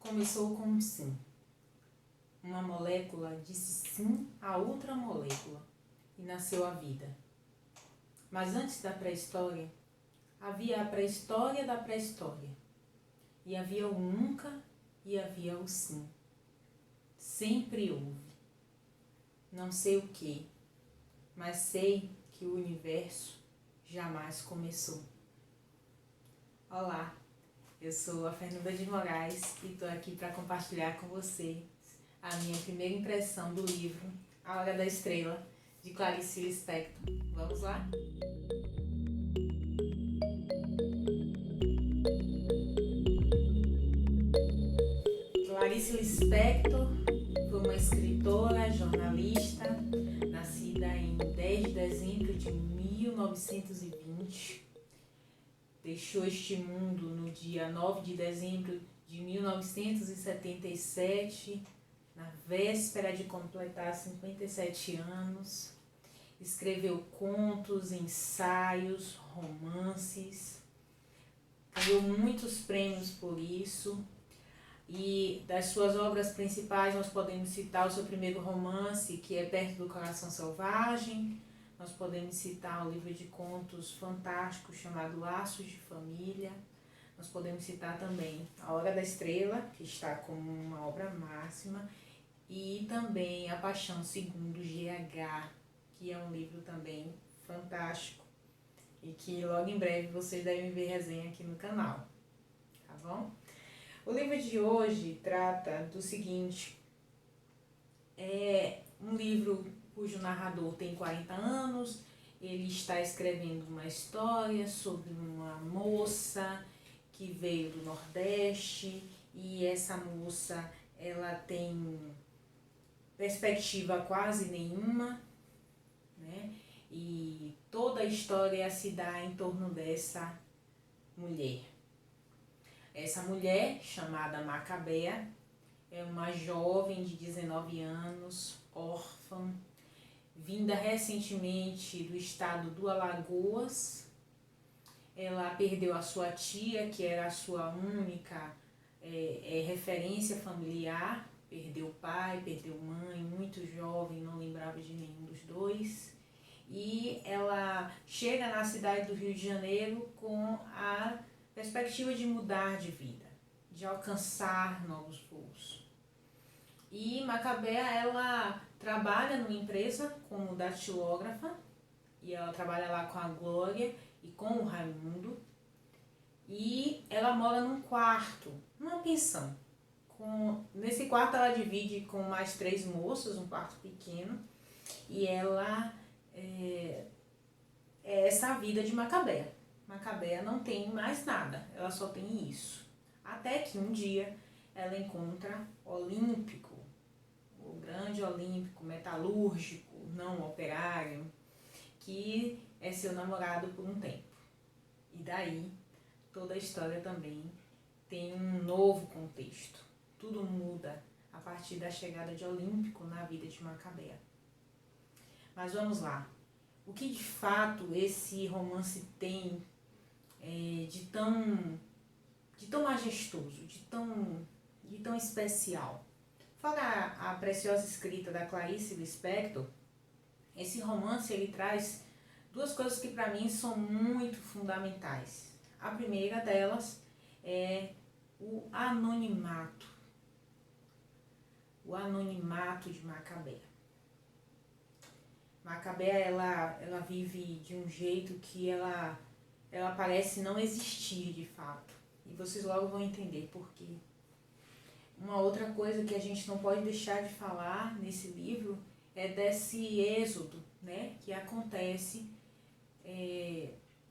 começou com um sim. Uma molécula disse sim a outra molécula e nasceu a vida. Mas antes da pré-história, havia a pré-história da pré-história. E havia o nunca e havia o sim. Sempre houve. Não sei o que, mas sei que o universo jamais começou. Olá, eu sou a Fernanda de Moraes e estou aqui para compartilhar com você a minha primeira impressão do livro A Hora da Estrela, de Clarice Lispector. Vamos lá? Clarice Lispector foi uma escritora, jornalista, nascida em 10 de dezembro de 1920. Deixou este mundo no dia 9 de dezembro de 1977, na véspera de completar 57 anos. Escreveu contos, ensaios, romances. Ganhou muitos prêmios por isso. E das suas obras principais nós podemos citar o seu primeiro romance, que é Perto do Coração Selvagem. Nós podemos citar o livro de contos fantástico chamado Laços de Família. Nós podemos citar também A Hora da Estrela, que está como uma obra máxima, e também A Paixão Segundo GH, que é um livro também fantástico e que logo em breve vocês devem ver resenha aqui no canal, tá bom? O livro de hoje trata do seguinte: é um livro cujo narrador tem 40 anos, ele está escrevendo uma história sobre uma moça que veio do Nordeste e essa moça ela tem perspectiva quase nenhuma, né? E toda a história se dá em torno dessa mulher. Essa mulher, chamada Macabea, é uma jovem de 19 anos, órfã, vinda recentemente do estado do Alagoas. Ela perdeu a sua tia, que era a sua única referência familiar. Perdeu pai, perdeu mãe, muito jovem, não lembrava de nenhum dos dois. E ela chega na cidade do Rio de Janeiro com a perspectiva de mudar de vida, de alcançar novos voos. E Macabea, ela trabalha numa empresa como datilógrafa, e ela trabalha lá com a Glória e com o Raimundo, e ela mora num quarto, numa pensão. Nesse quarto ela divide com mais 3 moças, um quarto pequeno, e ela é essa a vida de Macabea. Macabea não tem mais nada, ela só tem isso. Até que um dia ela encontra Olímpico, o grande Olímpico, metalúrgico, não operário, que é seu namorado por um tempo. E daí toda a história também tem um novo contexto. Tudo muda a partir da chegada de Olímpico na vida de Macabea. Mas vamos lá. O que de fato esse romance tem de tão majestoso, de tão especial? Fora a preciosa escrita da Clarice Lispector, esse romance ele traz 2 coisas que para mim são muito fundamentais. A primeira delas é o anonimato. O anonimato de Macabea. Macabea, ela vive de um jeito que ela parece não existir de fato. E vocês logo vão entender por quê. Uma outra coisa que a gente não pode deixar de falar nesse livro é desse êxodo, né, que acontece,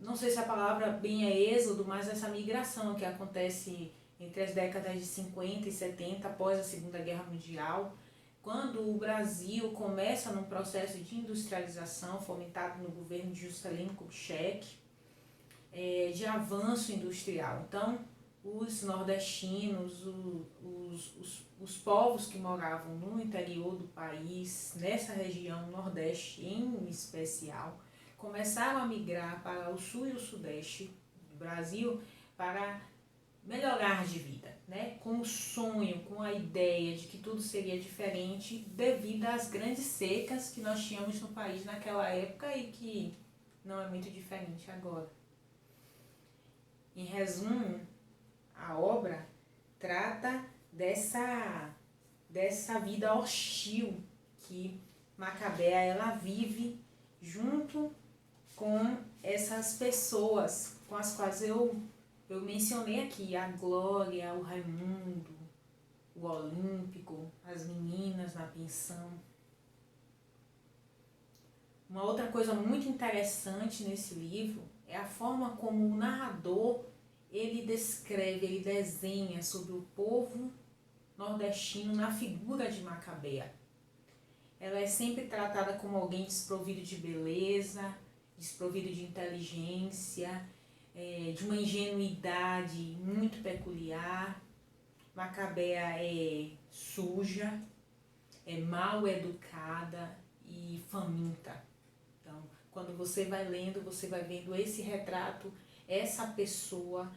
não sei se a palavra bem é êxodo, mas essa migração que acontece entre as décadas de 50 e 70, após a Segunda Guerra Mundial, quando o Brasil começa num processo de industrialização fomentado no governo de Juscelino Kubitschek, de avanço industrial. Então, os nordestinos, os povos que moravam no interior do país, nessa região nordeste em especial, começaram a migrar para o sul e o sudeste do Brasil para melhorar de vida, né? com o sonho, com a ideia de que tudo seria diferente devido às grandes secas que nós tínhamos no país naquela época e que não é muito diferente agora. Em resumo, a obra trata dessa vida hostil que Macabea ela vive junto com essas pessoas com as quais eu mencionei aqui, a Glória, o Raimundo, o Olímpico, as meninas na pensão. Uma outra coisa muito interessante nesse livro é a forma como o narrador ele descreve, ele desenha sobre o povo nordestino na figura de Macabea. Ela é sempre tratada como alguém desprovido de beleza, desprovido de inteligência, de uma ingenuidade muito peculiar. Macabea é suja, é mal educada e faminta. Então, quando você vai lendo, você vai vendo esse retrato, essa pessoa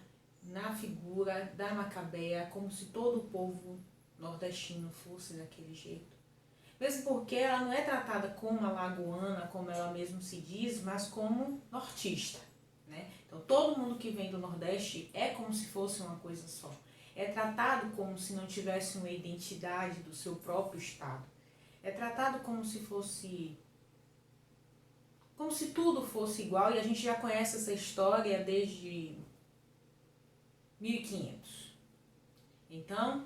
na figura da Macabea, como se todo o povo nordestino fosse daquele jeito. Mesmo porque ela não é tratada como alagoana, como ela mesma se diz, mas como nortista, né? Então, todo mundo que vem do Nordeste é como se fosse uma coisa só. É tratado como se não tivesse uma identidade do seu próprio estado. É tratado como se tudo fosse igual, e a gente já conhece essa história desde 1500. Então,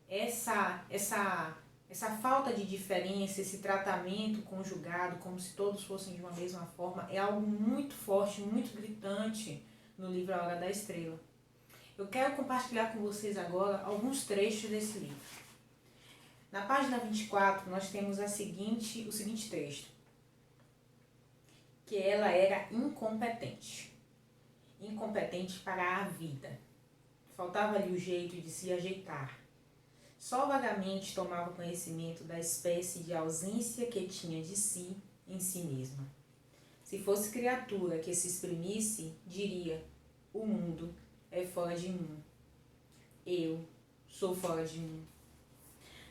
essa falta de diferença, esse tratamento conjugado, como se todos fossem de uma mesma forma, é algo muito forte, muito gritante no livro A Hora da Estrela. Eu quero compartilhar com vocês agora alguns trechos desse livro. Na página 24, nós temos o seguinte trecho, que ela era incompetente. Incompetente para a vida. Faltava-lhe o jeito de se ajeitar. Só vagamente tomava conhecimento da espécie de ausência que tinha de si em si mesma. Se fosse criatura que se exprimisse, diria: o mundo é fora de mim. Eu sou fora de mim.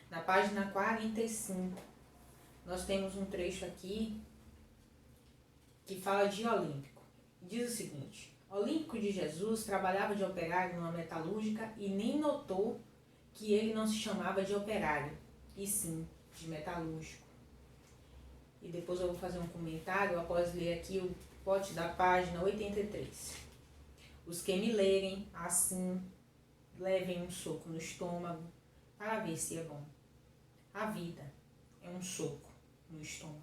Na página 45, nós temos um trecho aqui que fala de Olímpico. Diz o seguinte: Olímpico de Jesus trabalhava de operário numa metalúrgica e nem notou que ele não se chamava de operário, e sim de metalúrgico. E depois eu vou fazer um comentário após ler aqui o pote da página 83. Os que me lerem assim, levem um soco no estômago para ver se é bom. A vida é um soco no estômago.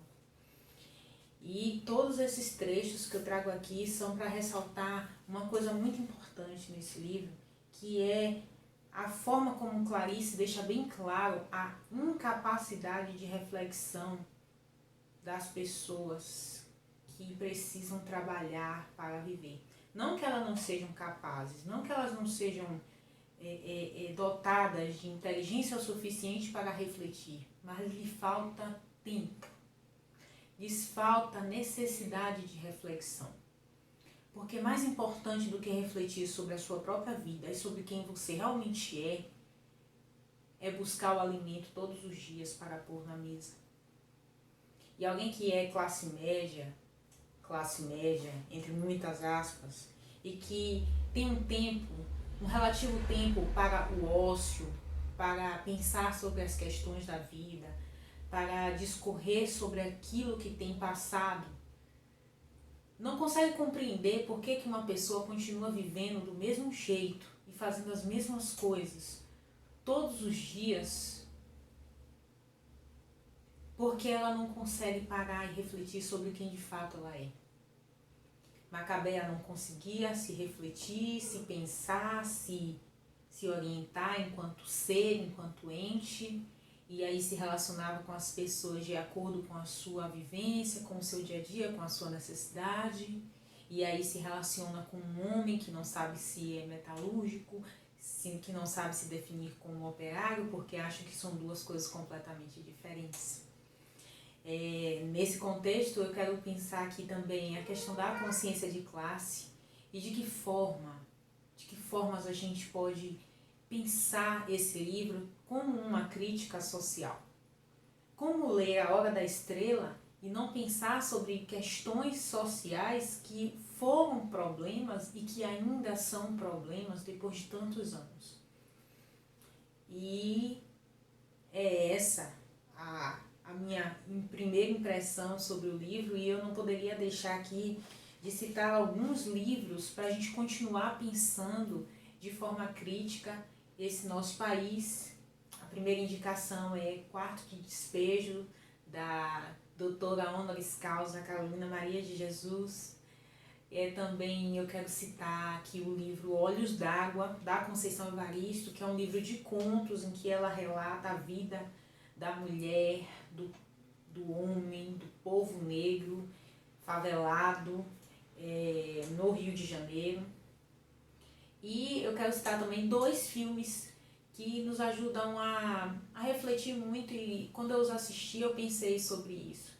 E todos esses trechos que eu trago aqui são para ressaltar uma coisa muito importante nesse livro, que é a forma como Clarice deixa bem claro a incapacidade de reflexão das pessoas que precisam trabalhar para viver. Não que elas não sejam capazes, não que elas não sejam dotadas de inteligência o suficiente para refletir, mas lhe falta tempo, lhes falta necessidade de reflexão. Porque mais importante do que refletir sobre a sua própria vida e sobre quem você realmente é buscar o alimento todos os dias para pôr na mesa. E alguém que é classe média, entre muitas aspas, e que tem um relativo tempo para o ócio, para pensar sobre as questões da vida, para discorrer sobre aquilo que tem passado, não consegue compreender por que uma pessoa continua vivendo do mesmo jeito e fazendo as mesmas coisas todos os dias, porque ela não consegue parar e refletir sobre quem de fato ela é. Macabea não conseguia se refletir, se pensar, se orientar enquanto ser, enquanto ente, e aí se relacionava com as pessoas de acordo com a sua vivência, com o seu dia a dia, com a sua necessidade, e aí se relaciona com um homem que não sabe se é metalúrgico, que não sabe se definir como operário, porque acha que são duas coisas completamente diferentes. Nesse contexto, eu quero pensar aqui também a questão da consciência de classe e de que formas a gente pode pensar esse livro como uma crítica social. Como ler A Hora da Estrela e não pensar sobre questões sociais que foram problemas e que ainda são problemas depois de tantos anos. E é essa a minha primeira impressão sobre o livro, e eu não poderia deixar aqui de citar alguns livros para a gente continuar pensando de forma crítica esse nosso país. A primeira indicação é Quarto de Despejo, da doutora honoris causa Carolina Maria de Jesus. Também eu quero citar aqui o livro Olhos d'Água, da Conceição Evaristo, que é um livro de contos em que ela relata a vida da mulher, do homem, do povo negro, favelado, no Rio de Janeiro. E eu quero citar também 2 filmes que nos ajudam a refletir muito, e quando eu os assisti eu pensei sobre isso.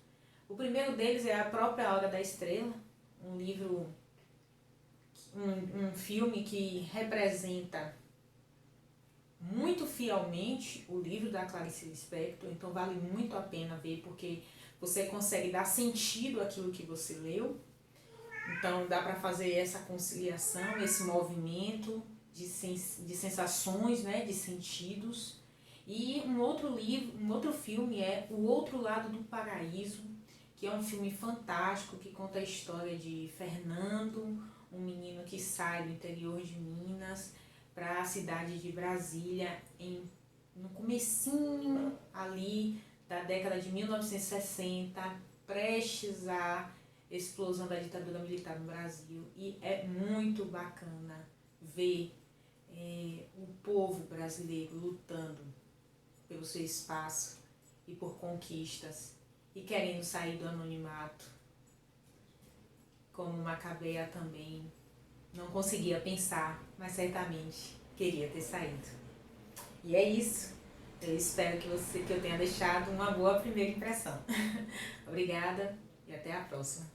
O primeiro deles é A Própria Hora da Estrela, um livro, um filme que representa muito fielmente o livro da Clarice Lispector, então vale muito a pena ver, porque você consegue dar sentido àquilo que você leu. Então dá para fazer essa conciliação, esse movimento de sensações, né, de sentidos. E um outro filme é O Outro Lado do Paraíso, que é um filme fantástico que conta a história de Fernando, um menino que sai do interior de Minas para a cidade de Brasília no comecinho ali da década de 1960, prestes à explosão da ditadura militar no Brasil. E é muito bacana ver o povo brasileiro lutando pelo seu espaço e por conquistas e querendo sair do anonimato, como Macabeia também não conseguia pensar, mas certamente queria ter saído. E é isso. Eu espero que eu tenha deixado uma boa primeira impressão. Obrigada e até a próxima.